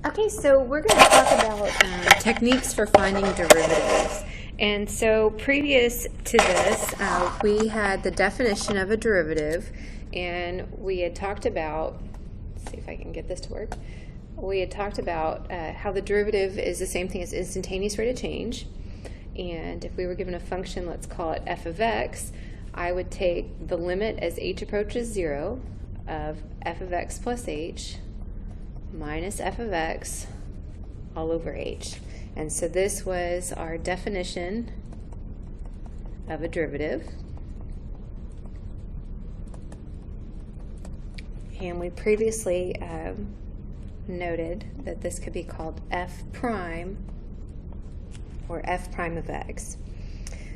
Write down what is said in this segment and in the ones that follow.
Okay, so we're going to talk about techniques for finding derivatives. And so previous to this, we had the definition of a derivative, and we had talked about, let's see if I can get this to work. We had talked about how the derivative is the same thing as instantaneous rate of change. And if we were given a function, let's call it f of x, I would take the limit as h approaches 0 of f of x plus h minus f of x all over h. And so this was our definition of a derivative. And we previously noted that this could be called f prime or f prime of x.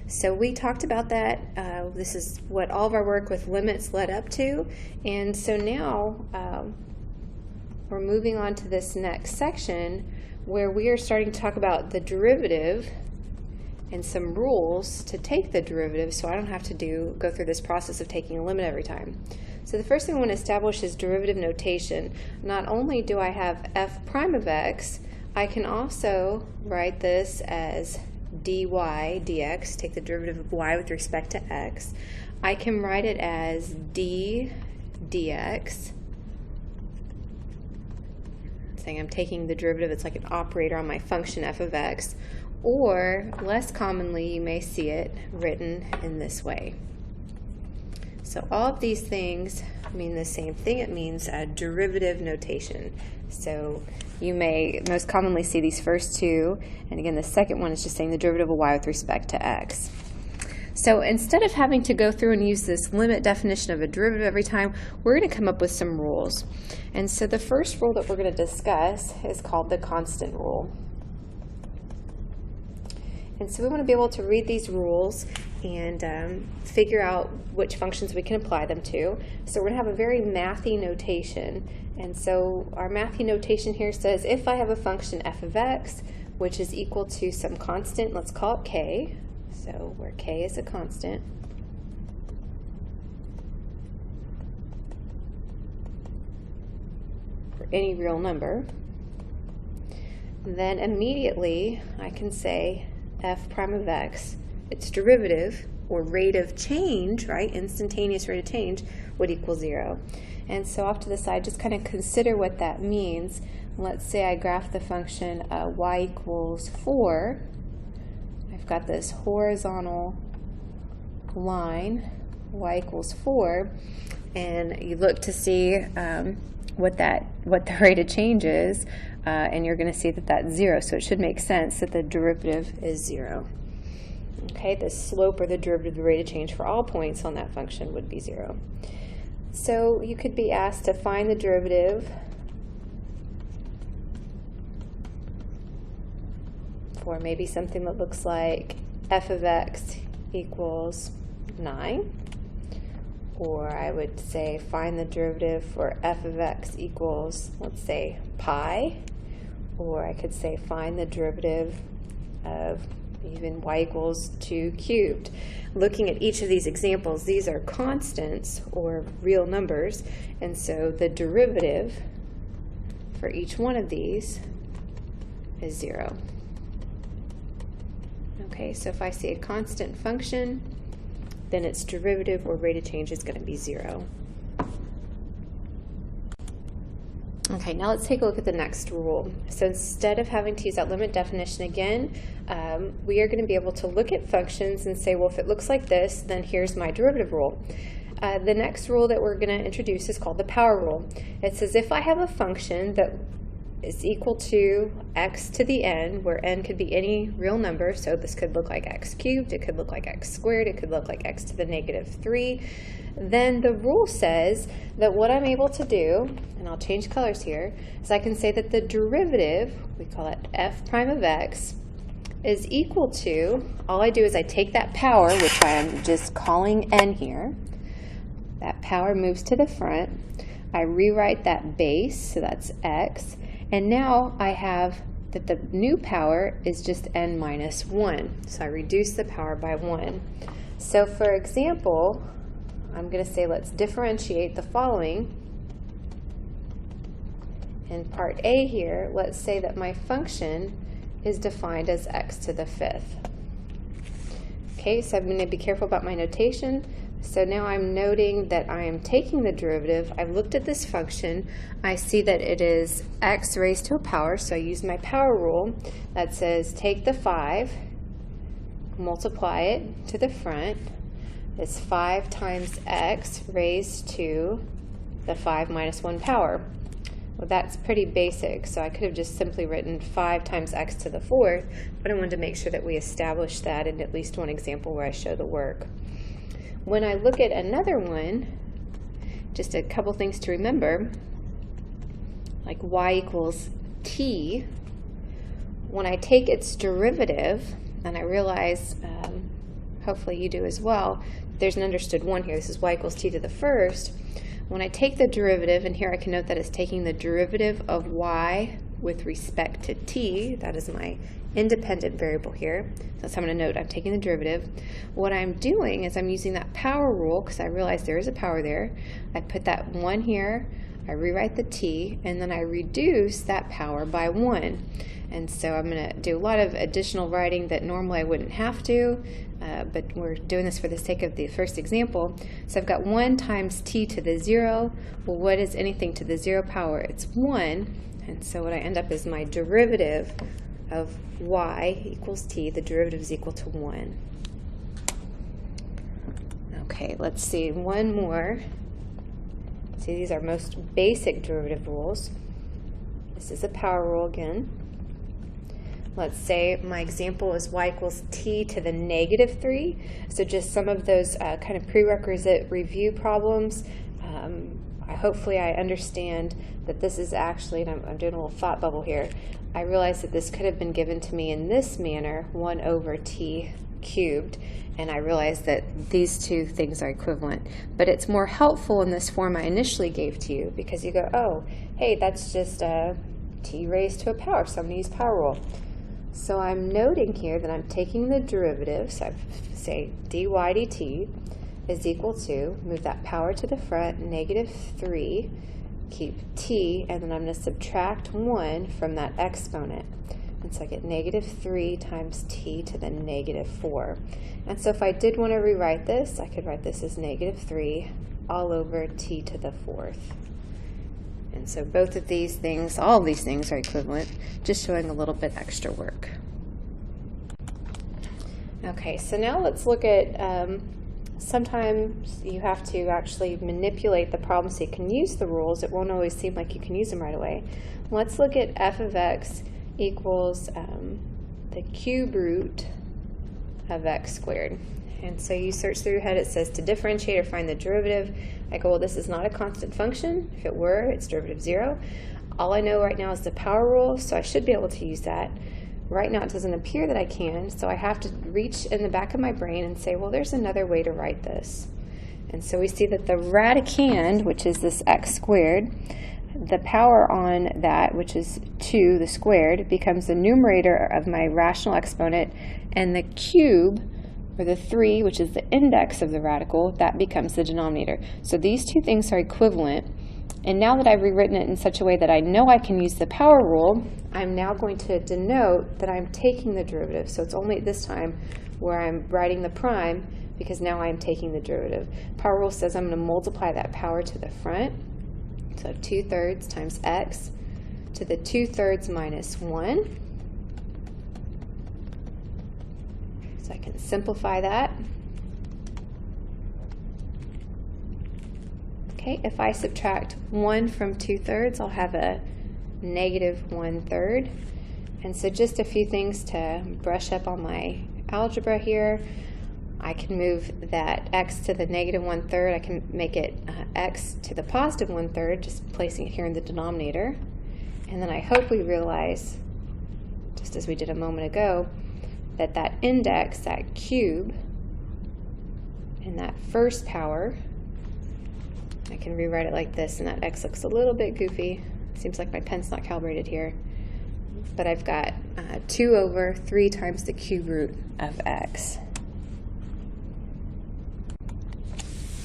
So we talked about that. This is what all of our work with limits led up to. And so now we're moving on to this next section where we are starting to talk about the derivative and some rules to take the derivative so I don't have to go through this process of taking a limit every time. So the first thing I want to establish is derivative notation. Not only do I have f prime of x, I can also write this as dy dx, take the derivative of y with respect to x. I can write it as d dx, saying I'm taking the derivative, it's like an operator on my function f of x, or less commonly you may see it written in this way. So all of these things mean the same thing. It means a derivative notation. So you may most commonly see these first two, and again the second one is just saying the derivative of y with respect to x. So instead of having to go through and use this limit definition of a derivative every time, we're going to come up with some rules. And so the first rule that we're going to discuss is called the constant rule. And so we want to be able to read these rules and figure out which functions we can apply them to. So we're going to have a very mathy notation. And so our mathy notation here says if I have a function f of x, which is equal to some constant, let's call it k, so where k is a constant, for any real number, then immediately I can say f prime of x, its derivative, or rate of change, right, instantaneous rate of change, would equal 0. And so off to the side, just kind of consider what that means. Let's say I graph the function y equals 4. I've got this horizontal line, y equals 4, and you look to see what the rate of change is, and you're going to see that that's 0, so it should make sense that the derivative is 0. Okay, the slope or the derivative of the rate of change for all points on that function would be 0. So you could be asked to find the derivative for maybe something that looks like f of x equals 9. Or I would say find the derivative for f of x equals, let's say, pi. Or I could say find the derivative of even y equals 2 cubed. Looking at each of these examples, these are constants or real numbers, and so the derivative for each one of these is 0. Okay, so if I see a constant function, then its derivative or rate of change is going to be 0. Okay, now let's take a look at the next rule. So instead of having to use that limit definition again, we are going to be able to look at functions and say, well, if it looks like this, then here's my derivative rule. The next rule that we're going to introduce is called the power rule. It says if I have a function that is equal to x to the n, where n could be any real number, so this could look like x cubed, it could look like x squared, it could look like x to the negative 3, then the rule says that what I'm able to do, and I'll change colors here, is I can say that the derivative, we call it f prime of x, is equal to, all I do is I take that power, which I am just calling n here, that power moves to the front, I rewrite that base, so that's x, and now I have that the new power is just n minus 1. So I reduce the power by 1. So for example, I'm going to say let's differentiate the following. in part A here, let's say that my function is defined as x to the fifth. Okay, so I'm going to be careful about my notation. So now I'm noting that I am taking the derivative. I've looked at this function. I see that it is x raised to a power, so I use my power rule that says take the 5, multiply it to the front. It's 5 times x raised to the 5 minus 1 power. Well, that's pretty basic, so I could have just simply written 5 times x to the fourth, but I wanted to make sure that we established that in at least one example where I show the work. When I look at another one, just a couple things to remember, like y equals t, when I take its derivative, and I realize, hopefully you do as well, there's an understood one here. This is y equals t to the first. When I take the derivative, and here I can note that it's taking the derivative of y with respect to t, that is my independent variable here. So I'm going to note I'm taking the derivative. What I'm doing is I'm using that power rule because I realize there is a power there. I put that 1 here, I rewrite the t, and then I reduce that power by 1. And so I'm going to do a lot of additional writing that normally I wouldn't have to, but we're doing this for the sake of the first example. So I've got 1 times t to the 0. Well, what is anything to the 0 power? It's 1. And so what I end up is my derivative of y equals t. The derivative is equal to 1. Okay, let's see one more. See, these are most basic derivative rules. This is a power rule again. Let's say my example is y equals t to the negative 3. So just some of those kind of prerequisite review problems. Hopefully I understand that this is actually, and I'm doing a little thought bubble here, I realize that this could have been given to me in this manner, 1 over t cubed, and I realize that these two things are equivalent. But it's more helpful in this form I initially gave to you because you go, oh, hey, that's just t raised to a power, so I'm going to use power rule. So I'm noting here that I'm taking the derivative, so I say dy dt is equal to, move that power to the front, negative 3, keep t, and then I'm going to subtract 1 from that exponent. And so I get negative 3 times t to the negative 4. And so if I did want to rewrite this, I could write this as negative 3 all over t to the 4th. And so both of these things, all of these things are equivalent, just showing a little bit extra work. Okay, so now let's look at, sometimes you have to actually manipulate the problem so you can use the rules. It won't always seem like you can use them right away. Let's look at f of x equals the cube root of x squared. And so you search through your head, it says to differentiate or find the derivative. I go, well, this is not a constant function. If it were, it's derivative 0. All I know right now is the power rule, so I should be able to use that. Right now it doesn't appear that I can, so I have to reach in the back of my brain and say, well, there's another way to write this. And so we see that the radicand, which is this x squared, the power on that, which is 2, the squared, becomes the numerator of my rational exponent, and the cube, or the 3, which is the index of the radical, that becomes the denominator. So these two things are equivalent. And now that I've rewritten it in such a way that I know I can use the power rule, I'm now going to denote that I'm taking the derivative. So it's only at this time where I'm writing the prime, because now I'm taking the derivative. Power rule says I'm going to multiply that power to the front. So 2/3 times x to the 2/3 minus 1. So I can simplify that. Okay, if I subtract 1 from 2/3, I'll have a negative 1/3. And so just a few things to brush up on my algebra here. I can move that x to the negative 1/3. I can make it x to the positive 1/3, just placing it here in the denominator. And then I hope we realize, just as we did a moment ago, that that index, that cube, and that first power, I can rewrite it like this, and that x looks a little bit goofy. Seems like my pen's not calibrated here. But I've got 2 over 3 times the cube root of x.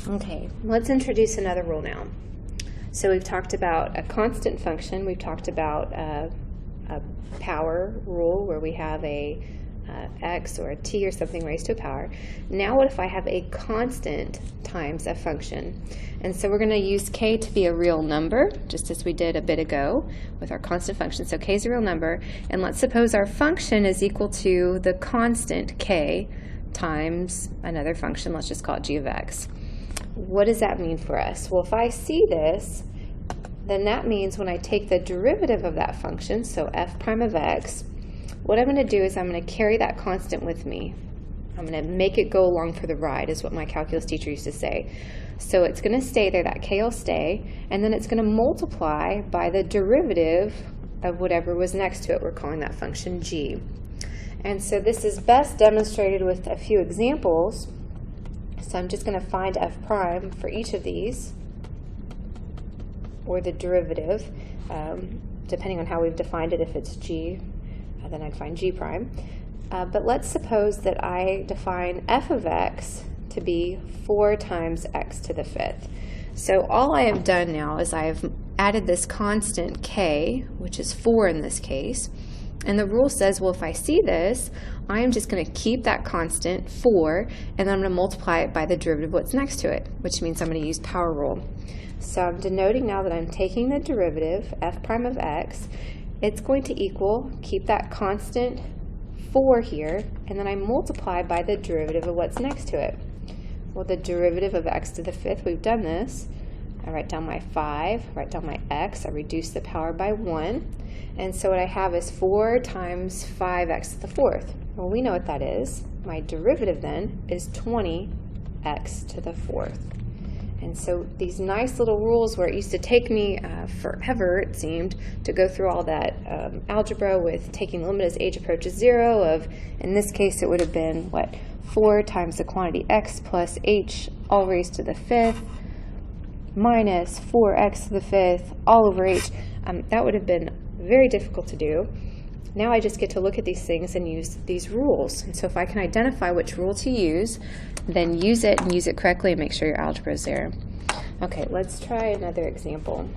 Okay, let's introduce another rule now. So we've talked about a constant function, we've talked about a power rule where we have a x or a t or something raised to a power. Now what if I have a constant times a function? And so we're going to use k to be a real number, just as we did a bit ago with our constant function. So k is a real number, and let's suppose our function is equal to the constant k times another function, let's just call it g of x. What does that mean for us? Well, if I see this, then that means when I take the derivative of that function, so f prime of x, what I'm going to do is I'm going to carry that constant with me. I'm going to make it go along for the ride, is what my calculus teacher used to say. So it's going to stay there, that k will stay, and then it's going to multiply by the derivative of whatever was next to it. We're calling that function g. And so this is best demonstrated with a few examples. So I'm just going to find f prime for each of these, or the derivative, depending on how we've defined it. If it's g, then I'd find g prime. But let's suppose that I define f of x to be 4 times x to the 5th. So all I have done now is I have added this constant k, which is 4 in this case, and the rule says, well, if I see this, I am just going to keep that constant 4, and then I'm going to multiply it by the derivative of what's next to it, which means I'm going to use power rule. So I'm denoting now that I'm taking the derivative, f prime of x, it's going to equal, keep that constant 4 here, and then I multiply by the derivative of what's next to it. Well, the derivative of x to the 5th, we've done this. I write down my 5, write down my x, I reduce the power by 1, and so what I have is 4 times 5x to the 4th. Well, we know what that is. My derivative then is 20x to the 4th. And so these nice little rules where it used to take me forever, it seemed, to go through all that algebra with taking the limit as h approaches 0 of, in this case, it would have been, what, 4 times the quantity x plus h all raised to the 5th minus 4x to the 5th all over h. That would have been very difficult to do. Now I just get to look at these things and use these rules. And so if I can identify which rule to use, then use it and use it correctly and make sure your algebra is there. Okay, let's try another example.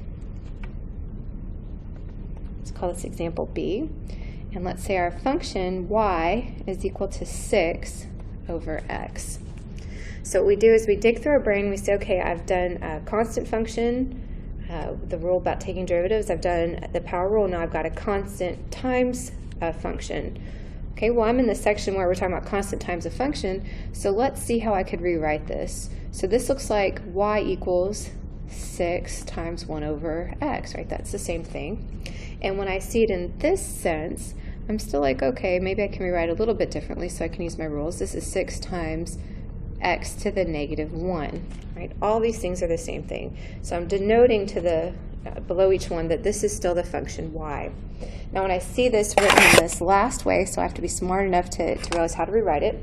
Let's call this example B. And let's say our function y is equal to 6 over x. So what we do is we dig through our brain, we say, okay, I've done a constant function, the rule about taking derivatives, I've done the power rule, now I've got a constant times a function. Okay, well, I'm in the section where we're talking about constant times a function, so let's see how I could rewrite this. So this looks like y equals 6 times 1 over x, right? That's the same thing. And when I see it in this sense, I'm still like, okay, maybe I can rewrite it a little bit differently so I can use my rules. This is 6 times x to the negative 1, right? All these things are the same thing. So I'm denoting to the below each one that this is still the function y. Now when I see this written in this last way, so I have to be smart enough to realize how to rewrite it,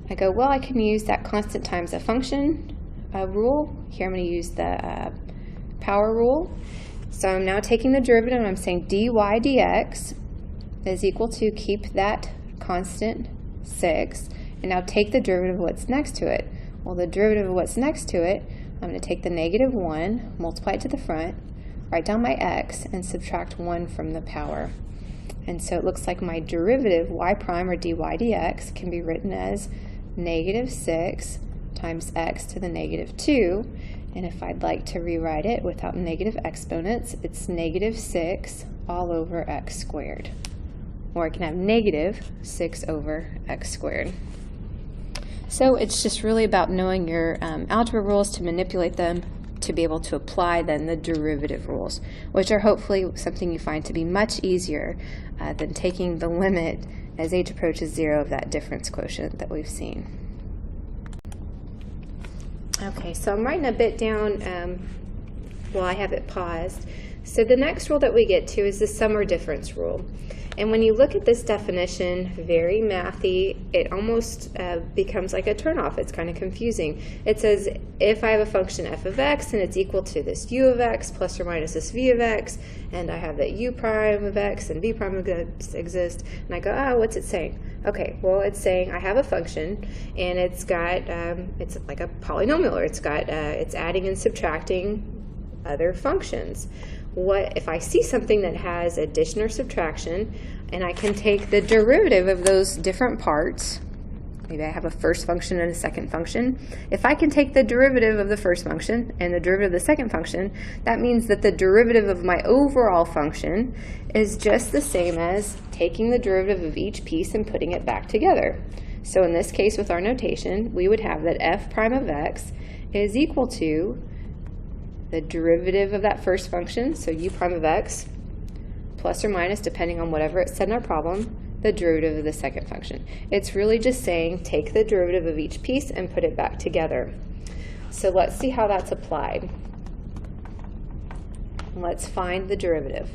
I go, well, I can use that constant times a function rule. Here I'm going to use the power rule. So I'm now taking the derivative and I'm saying dy dx is equal to, keep that constant 6, and now take the derivative of what's next to it. Well, the derivative of what's next to it, I'm going to take the negative 1, multiply it to the front, write down my x, and subtract 1 from the power. And so it looks like my derivative, y prime or dy dx, can be written as negative 6 times x to the negative 2. And if I'd like to rewrite it without negative exponents, it's negative 6 all over x squared. Or I can have negative 6 over x squared. So it's just really about knowing your algebra rules to manipulate them to be able to apply then the derivative rules, which are hopefully something you find to be much easier than taking the limit as h approaches 0 of that difference quotient that we've seen. Okay, so I'm writing a bit down while I have it paused. So the next rule that we get to is the sum or difference rule. And when you look at this definition, very mathy, it almost becomes like a turnoff. It's kind of confusing. It says if I have a function f of x and it's equal to this u of x plus or minus this v of x, and I have that u prime of x and v prime of x exist, and I go, what's it saying? Okay, well, it's saying I have a function, and it's got, it's like a polynomial, or it's adding and subtracting other functions. What if I see something that has addition or subtraction, and I can take the derivative of those different parts? Maybe I have a first function and a second function. If I can take the derivative of the first function and the derivative of the second function, that means that the derivative of my overall function is just the same as taking the derivative of each piece and putting it back together. So in this case, with our notation, we would have that f prime of x is equal to the derivative of that first function, so u prime of x, plus or minus, depending on whatever it said in our problem, the derivative of the second function. It's really just saying take the derivative of each piece and put it back together. So let's see how that's applied. Let's find the derivative.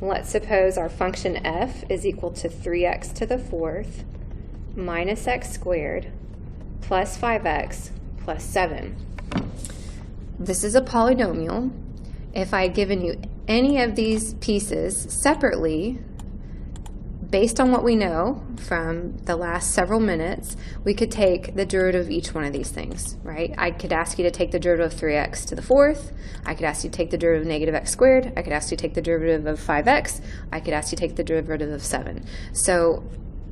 Let's suppose our function f is equal to 3x to the fourth minus x squared plus 5x plus 7. This is a polynomial. If I had given you any of these pieces separately, based on what we know from the last several minutes, we could take the derivative of each one of these things, right? I could ask you to take the derivative of 3x to the fourth. I could ask you to take the derivative of negative x squared. I could ask you to take the derivative of 5x. I could ask you to take the derivative of 7. So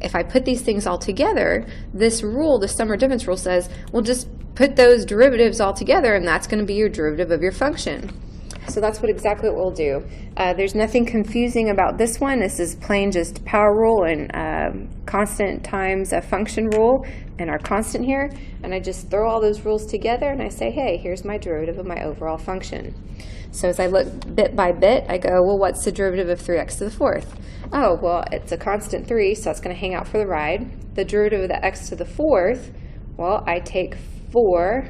if I put these things all together, this rule, the sum or difference rule, says, well, just put those derivatives all together, and that's going to be your derivative of your function. So that's exactly what we'll do. There's nothing confusing about this one. This is plain just power rule and constant times a function rule, and our constant here. And I just throw all those rules together, and I say, hey, here's my derivative of my overall function. So as I look bit by bit, I go, well, what's the derivative of 3x to the fourth? Oh, well, it's a constant 3, so it's going to hang out for the ride. The derivative of the x to the fourth, well, I take 4,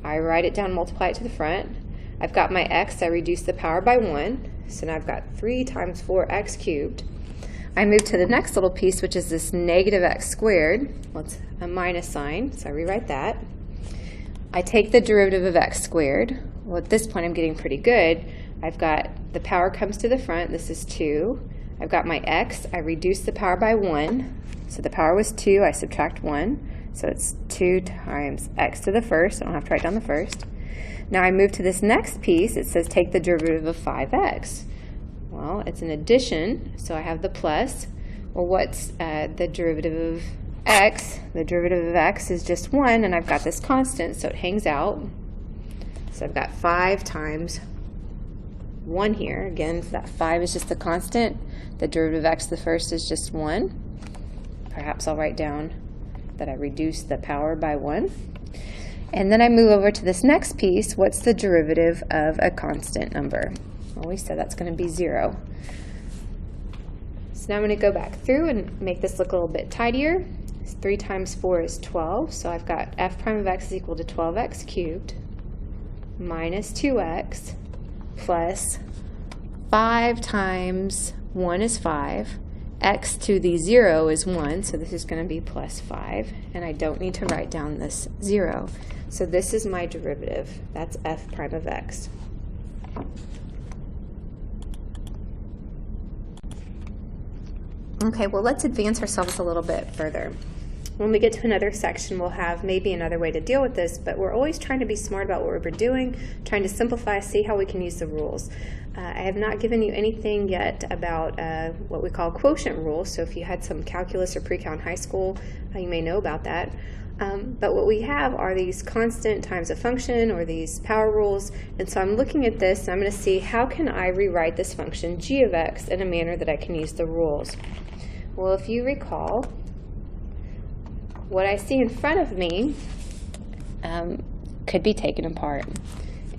I write it down, multiply it to the front. I've got my x, I reduce the power by 1, so now I've got 3 times 4x cubed. I move to the next little piece, which is this negative x squared. Well, it's a minus sign, so I rewrite that. I take the derivative of x squared. Well, at this point I'm getting pretty good. I've got the power comes to the front, this is 2. I've got my x, I reduce the power by 1. So the power was 2, I subtract 1. So it's 2 times x to the first. I don't have to write down the first. Now I move to this next piece. It says take the derivative of 5x. Well, it's an addition, so I have the plus. Well, what's the derivative of x? The derivative of x is just 1, and I've got this constant, so it hangs out. So I've got 5 times 1 here. Again, that 5 is just the constant. The derivative of x, the first, is just 1. Perhaps I'll write down that I reduce the power by 1. And then I move over to this next piece. What's the derivative of a constant number? Well, we said that's going to be 0. So now I'm going to go back through and make this look a little bit tidier. 3 times 4 is 12, so I've got f prime of x is equal to 12x cubed minus 2x plus 5 times 1 is 5. X to the 0 is 1, so this is going to be plus 5, and I don't need to write down this 0. So this is my derivative. That's f prime of x. Okay, well, let's advance ourselves a little bit further. When we get to another section, we'll have maybe another way to deal with this, but we're always trying to be smart about what we're doing, trying to simplify, see how we can use the rules. I have not given you anything yet about what we call quotient rules, so if you had some calculus or pre-cal in high school, you may know about that. But what we have are these constant times a function, or these power rules, and so I'm looking at this, and I'm going to see how can I rewrite this function g of x in a manner that I can use the rules. Well, if you recall, what I see in front of me could be taken apart.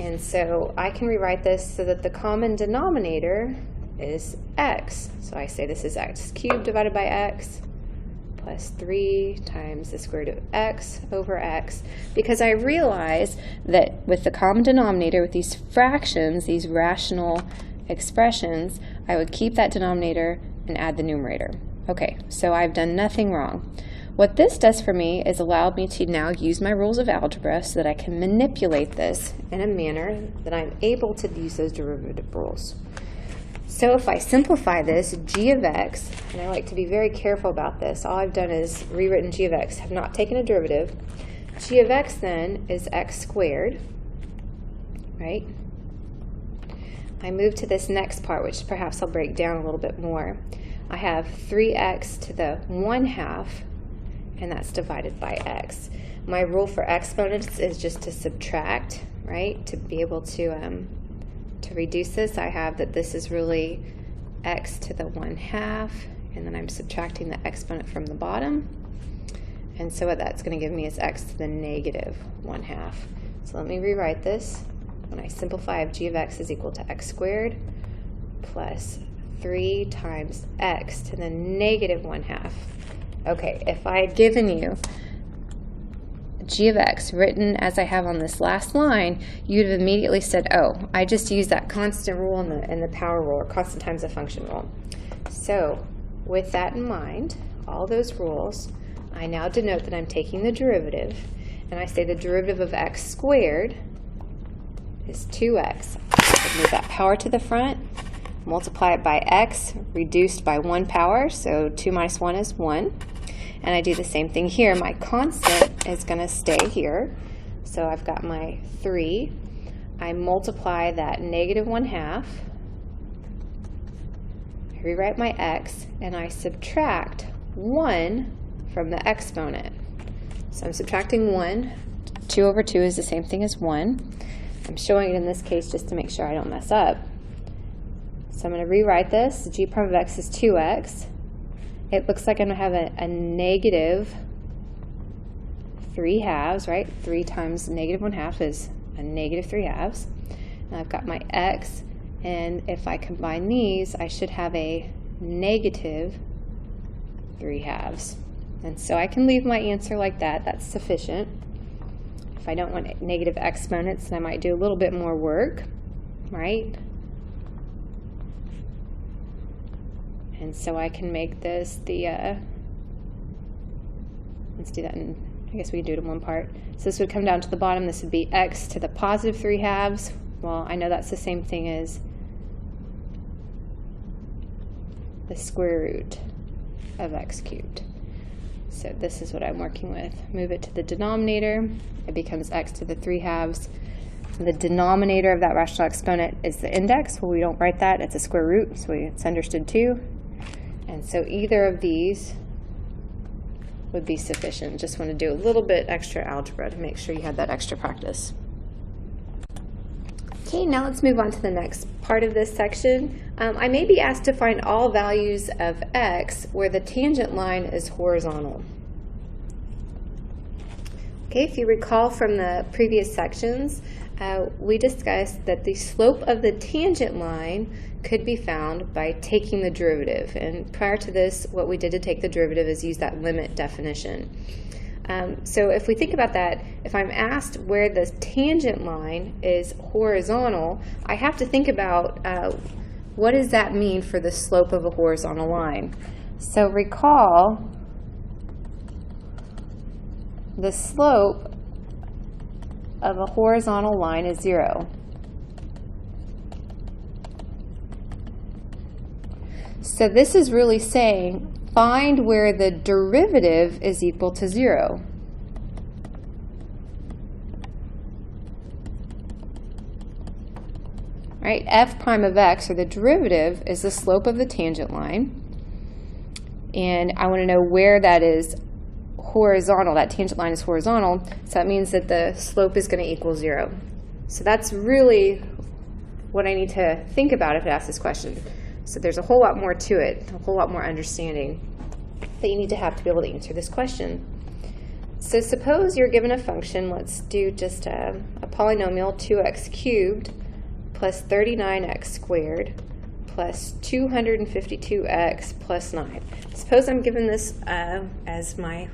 And so I can rewrite this so that the common denominator is x. So I say this is x cubed divided by x plus 3 times the square root of x over x, because I realize that with the common denominator, with these fractions, these rational expressions, I would keep that denominator and add the numerator. Okay, so I've done nothing wrong. What this does for me is allow me to now use my rules of algebra so that I can manipulate this in a manner that I'm able to use those derivative rules. So if I simplify this, g of x, and I like to be very careful about this, all I've done is rewritten g of x, have not taken a derivative. G of x then is x squared, right? I move to this next part, which perhaps I'll break down a little bit more. I have 3x to the 1/2, and that's divided by x. My rule for exponents is just to subtract, right? To be able to reduce this, I have that this is really x to the 1/2, and then I'm subtracting the exponent from the bottom. And so what that's going to give me is x to the negative 1/2. So let me rewrite this. When I simplify, I have g of x is equal to x squared plus 3 times x to the negative 1/2. Okay, if I had given you g of x written as I have on this last line, you'd have immediately said, oh, I just used that constant rule and the power rule, or constant times a function rule. So with that in mind, all those rules, I now denote that I'm taking the derivative, and I say the derivative of x squared is 2x. I move that power to the front, multiply it by x reduced by 1 power, so 2 minus 1 is 1. And I do the same thing here. My constant is going to stay here. So I've got my 3. I multiply that negative 1/2. I rewrite my x, and I subtract 1 from the exponent. So I'm subtracting 1. 2 over 2 is the same thing as 1. I'm showing it in this case just to make sure I don't mess up. So I'm going to rewrite this. G prime of x is 2x. It looks like I'm going to have a negative 3/2, right? 3 times negative 1/2 is a negative 3/2. And I've got my x, and if I combine these, I should have a negative 3/2. And so I can leave my answer like that. That's sufficient. If I don't want negative exponents, then I might do a little bit more work, right? And so I can make this the, let's do that in, I guess we can do it in one part. So this would come down to the bottom. This would be x to the positive 3/2. Well, I know that's the same thing as the square root of x cubed. So this is what I'm working with. Move it to the denominator. It becomes x to the 3/2. The denominator of that rational exponent is the index. Well, we don't write that. It's a square root, so it's understood too. And so either of these would be sufficient. Just want to do a little bit extra algebra to make sure you had that extra practice. Okay, now let's move on to the next part of this section. I may be asked to find all values of x where the tangent line is horizontal. Okay, if you recall from the previous sections, we discussed that the slope of the tangent line could be found by taking the derivative. And prior to this, what we did to take the derivative is use that limit definition. So if we think about that, if I'm asked where the tangent line is horizontal, I have to think about what does that mean for the slope of a horizontal line. So recall the slope of a horizontal line is 0. So this is really saying find where the derivative is equal to 0. Right? F prime of x, or the derivative, is the slope of the tangent line. And I want to know where that is horizontal. That tangent line is horizontal, so that means that the slope is going to equal 0. So that's really what I need to think about if it asks this question. So there's a whole lot more to it, a whole lot more understanding that you need to have to be able to answer this question. So suppose you're given a function, let's do just a polynomial, 2x cubed plus 39x squared plus 252x plus 9. Suppose I'm given this as my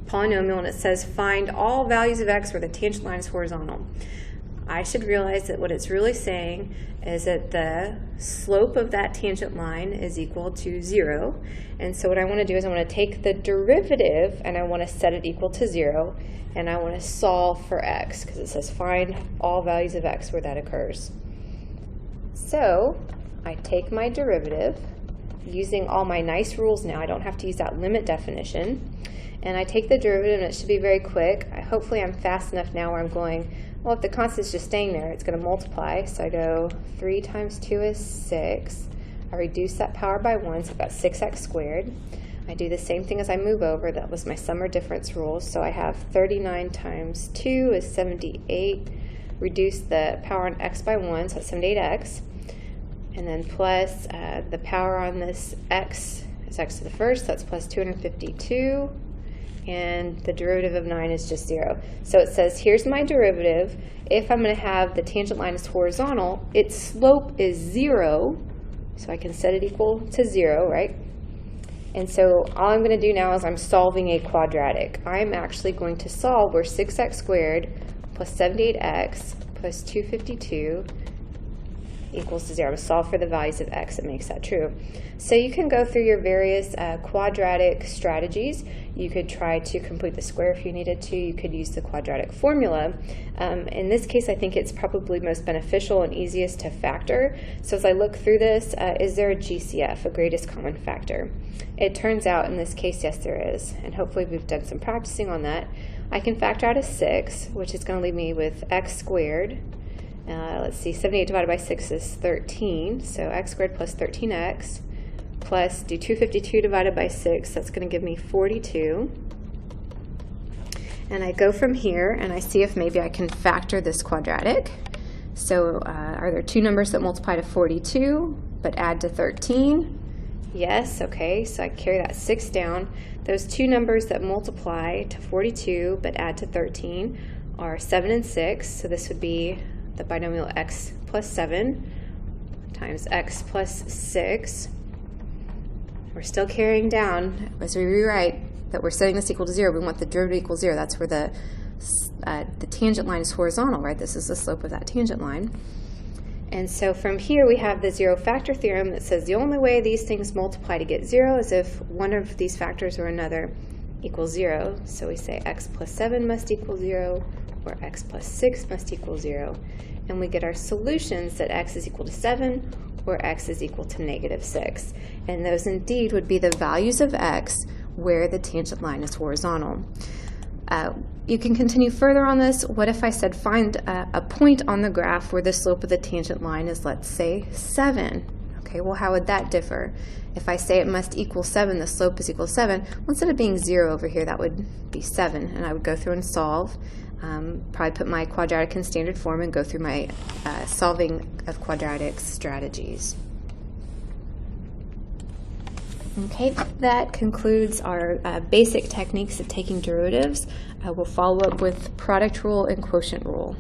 polynomial, and it says find all values of x where the tangent line is horizontal. I should realize that what it's really saying is that the slope of that tangent line is equal to 0. And so what I want to do is I want to take the derivative and I want to set it equal to 0. And I want to solve for x because it says find all values of x where that occurs. So I take my derivative using all my nice rules now. I don't have to use that limit definition. And I take the derivative, and it should be very quick. Hopefully I'm fast enough now where I'm going, well, if the constant's just staying there, it's going to multiply. So I go 3 times 2 is 6. I reduce that power by 1, so I've got 6x squared. I do the same thing as I move over. That was my sum or difference rule. So I have 39 times 2 is 78. Reduce the power on x by 1, so that's 78x. And then plus the power on this x is x to the first, so that's plus 252. And the derivative of 9 is just 0. So it says, here's my derivative. If I'm going to have the tangent line is horizontal, its slope is 0. So I can set it equal to 0, right? And so all I'm going to do now is I'm solving a quadratic. I'm actually going to solve where 6x squared plus 78x plus 252 equals to 0. I'm going to solve for the values of x that makes that true. So you can go through your various quadratic strategies. You could try to complete the square if you needed to. You could use the quadratic formula. In this case, I think it's probably most beneficial and easiest to factor. So as I look through this, is there a GCF, a greatest common factor? It turns out in this case, yes, there is. And hopefully we've done some practicing on that. I can factor out a 6, which is going to leave me with x squared. Let's see, 78 divided by 6 is 13, so x squared plus 13x, plus do 252 divided by 6, that's going to give me 42. And I go from here and I see if maybe I can factor this quadratic. So are there two numbers that multiply to 42 but add to 13? Yes, okay, so I carry that 6 down. Those two numbers that multiply to 42 but add to 13 are 7 and 6, so this would be the binomial x plus 7 times x plus 6. We're still carrying down as we rewrite that we're setting this equal to 0. We want the derivative equal 0. That's where the tangent line is horizontal, right? This is the slope of that tangent line. And so from here we have the zero factor theorem that says the only way these things multiply to get 0 is if one of these factors or another equals 0. So we say x plus 7 must equal 0, or x plus 6 must equal 0. And we get our solutions that x is equal to 7 or x is equal to negative 6. And those indeed would be the values of x where the tangent line is horizontal. You can continue further on this. What if I said find a point on the graph where the slope of the tangent line is, let's say, 7? Okay, well, how would that differ? If I say it must equal 7, the slope is equal to 7, well, instead of being 0 over here, that would be 7. And I would go through and solve. Probably put my quadratic in standard form and go through my solving of quadratic strategies. Okay, that concludes our basic techniques of taking derivatives. We'll follow up with product rule and quotient rule.